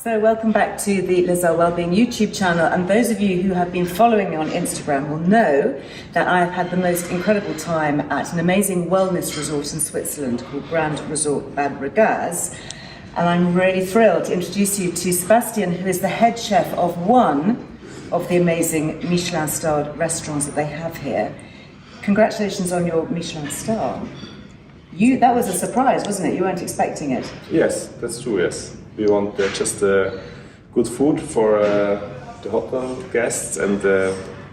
So welcome back to the Earle Wellbeing YouTube channel, and those of you who have been following me on Instagram will know that I have had the most incredible time at an amazing wellness resort in Switzerland called Grand Resort Bad Ragaz, and I'm really thrilled to introduce you to Sebastian, who is the head chef of one of the amazing Michelin-starred restaurants that they have here. Congratulations on your Michelin star. That was a surprise, wasn't it? You weren't expecting it. Yes, that's true, yes. We want just good food for the hotel guests and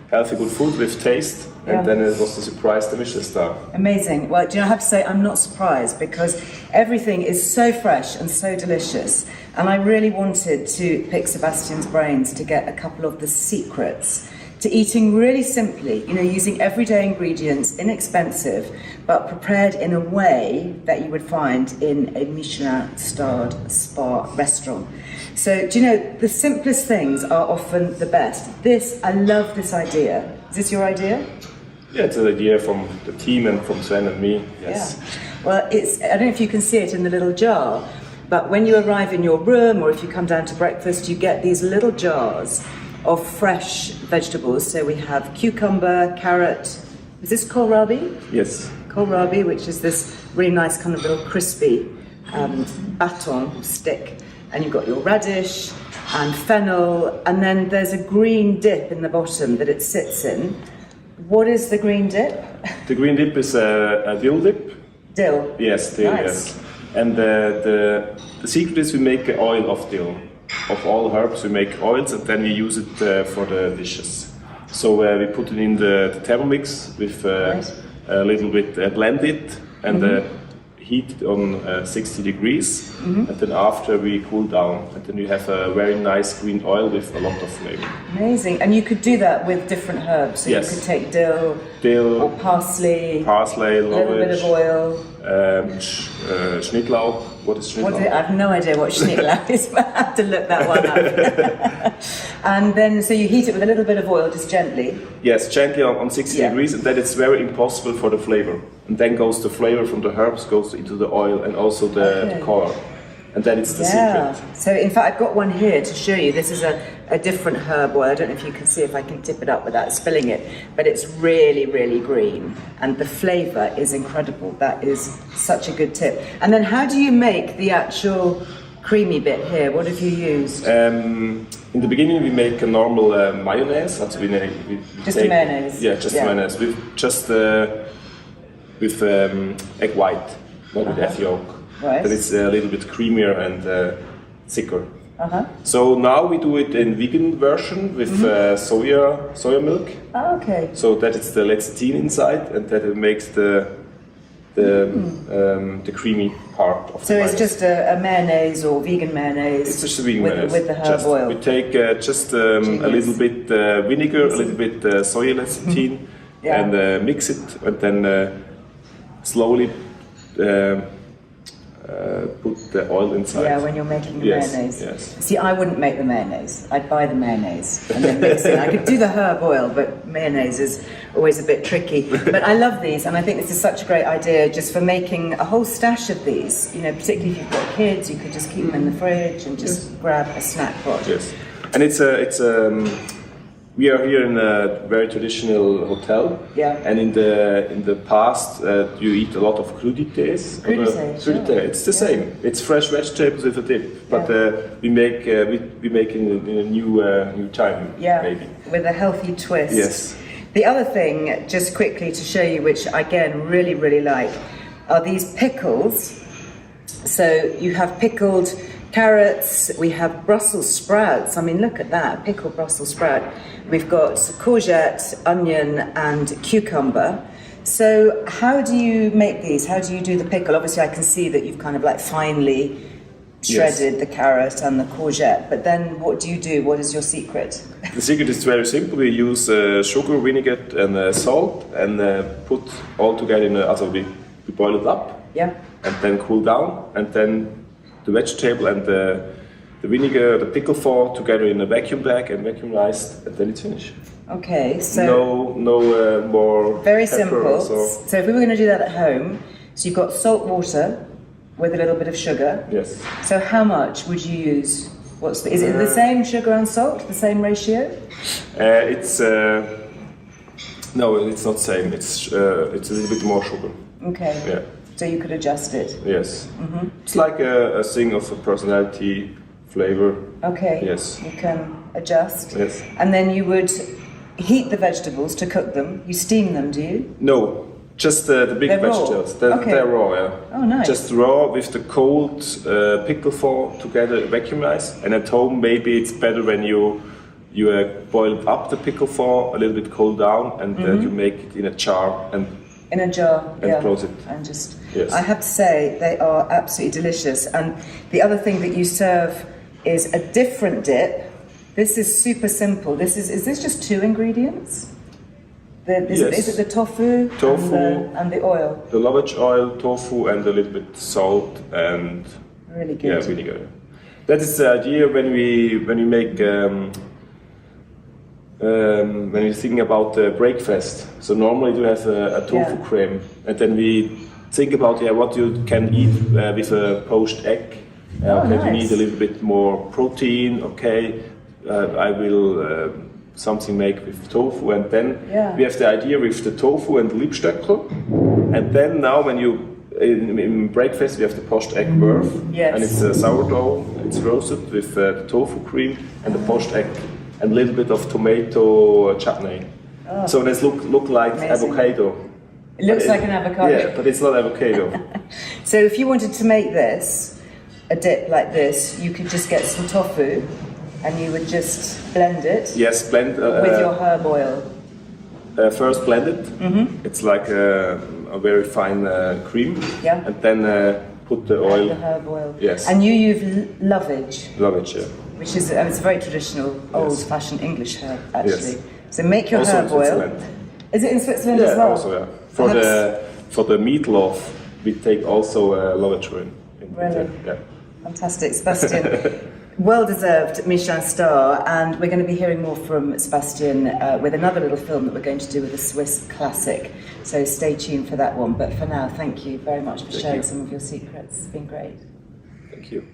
healthy good food with taste. And then it was a surprise, the Michelin star. Amazing. Well, do you know, I have to say I'm not surprised because everything is so fresh and so delicious. And I really wanted to pick Sebastian's brains to get a couple of the secrets to eating really simply, using everyday ingredients, inexpensive, but prepared in a way that you would find in a Michelin-starred spa restaurant. So, do you know, the simplest things are often the best. I love this idea. Is this your idea? Yeah, it's an idea from the team and from Sven and me, yes. Yeah. Well, I don't know if you can see it in the little jar, but when you arrive in your room or if you come down to breakfast, you get these little jars of fresh vegetables. So we have cucumber, carrot. Is this kohlrabi? Yes. Kohlrabi, which is this really nice kind of little crispy baton stick. And you've got your radish and fennel, and then there's a green dip in the bottom that it sits in. What is the green dip? The green dip is a dill dip. Dill? Yes, dill, nice. Yes. And the secret is we make oil of dill. Of all herbs we make oils and then we use it for the dishes. So we put it in the Thermomix with a little bit blend it and heat it on 60 degrees and then after we cool down and then you have a very nice green oil with a lot of flavor. Amazing. And you could do that with different herbs. So yes. You could take dill or parsley, a little bit of oil. Schnittlauch. What is Schnittlauch? I have no idea what Schnittlauch is, but I have to look that one up. And then, so you heat it with a little bit of oil, just gently? Yes, gently on 60 degrees, and then it's very impossible for the flavor. And then goes the flavor from the herbs, goes into the oil and also the color. And then it's the secret. So in fact, I've got one here to show you. This is a different herb oil. I don't know if you can see if I can tip it up without spilling it, but it's really, really green. And the flavor is incredible. That is such a good tip. And then how do you make the actual creamy bit here? What have you used? In the beginning, we make a normal mayonnaise. Just a mayonnaise? Yeah, just mayonnaise. With egg white, not with egg yolk. Right. But it's a little bit creamier and thicker. So now we do it in vegan version with soya milk. Oh, okay. So that it's the lecithin inside, and that it makes the creamy part of the mayonnaise. So it's just a mayonnaise or vegan mayonnaise. It's just a vegan mayonnaise. With the herb oil. We take just a little bit vinegar, a little bit soya lecithin, and mix it, and then slowly. Put the oil inside. Yeah, when you're making the mayonnaise. Yes. See, I wouldn't make the mayonnaise. I'd buy the mayonnaise and then mix it. I could do the herb oil, but mayonnaise is always a bit tricky. But I love these, and I think this is such a great idea just for making a whole stash of these. Particularly if you've got kids, you could just keep them in the fridge and just grab a snack pot. Yes, and we are here in a very traditional hotel. Yeah. And in the past, you eat a lot of crudités. Crudité, it's the same. It's fresh vegetables with a dip, but we make in a new time. Yeah. Maybe with a healthy twist. Yes. The other thing, just quickly to show you, which I again really really like, are these pickles. So you have pickled carrots, we have Brussels sprouts. I mean, look at that, pickled Brussels sprout. We've got courgette, onion, and cucumber. So how do you make these? How do you do the pickle? Obviously, I can see that you've kind of like finely shredded the carrot and the courgette, but then what do you do? What is your secret? The secret is very simple. We use sugar, vinegar, and salt, and put all together we boil it up. Yeah. And then cool down, and then the vegetable and the vinegar, the pickle fall together in a vacuum bag and vacuumized, and then it's finished. Okay, so no more. Very simple. So if we were going to do that at home, so you've got salt water with a little bit of sugar. Yes. So how much would you use? Is it the same sugar and salt, the same ratio? It's no, it's not same. It's a little bit more sugar. Okay. Yeah. So you could adjust it. Yes. It's like a thing of a personality, flavor. Okay. Yes. You can adjust. Yes. And then you would heat the vegetables to cook them. You steam them, do you? No, just the big They're raw? vegetables. Okay. They're raw, yeah. Oh, nice. Just raw with the cold pickle for together, vacuumize. And at home, maybe it's better when you boil up the pickle for a little bit cool down, and you make it in a jar and in a jar, and close it. And just, yes. I have to say, they are absolutely delicious. And the other thing that you serve is a different dip. This is super simple. Is this just 2 ingredients? Yes. Is it the tofu, and the oil? The lovage oil, tofu, and a little bit salt, and really good. Yeah, really good. That is the idea when we make when we're thinking about the breakfast. So normally you have a tofu cream, and then we think about what you can eat with a poached egg. Okay, nice. You need a little bit more protein. Okay, I will something make with tofu, and then we have the idea with the tofu and the Liebstöckel, and then now when you in breakfast we have the poached egg wurf, and it's a sourdough. It's roasted with the tofu cream and the poached egg. And a little bit of tomato chutney. Oh. So this look like avocado. It looks like an avocado. Yeah, but it's not avocado. So if you wanted to make this, a dip like this, you could just get some tofu and you would just blend it. Yes, blend. With your herb oil. First blend it. It's like a very fine cream. Yeah. And then put the oil. And the herb oil. Yes. And you use lovage. Lovage, yeah. Which is it's a very traditional, old-fashioned English herb, actually. Yes. So make your also herb oil. Is it in Switzerland as well? Also, yeah. For the meatloaf, we take also lovage in. Really? Yeah. Fantastic, Sebastian. Well-deserved Michelin star, and we're going to be hearing more from Sebastian with another little film that we're going to do with a Swiss classic. So stay tuned for that one. But for now, thank you very much for sharing some of your secrets. It's been great. Thank you.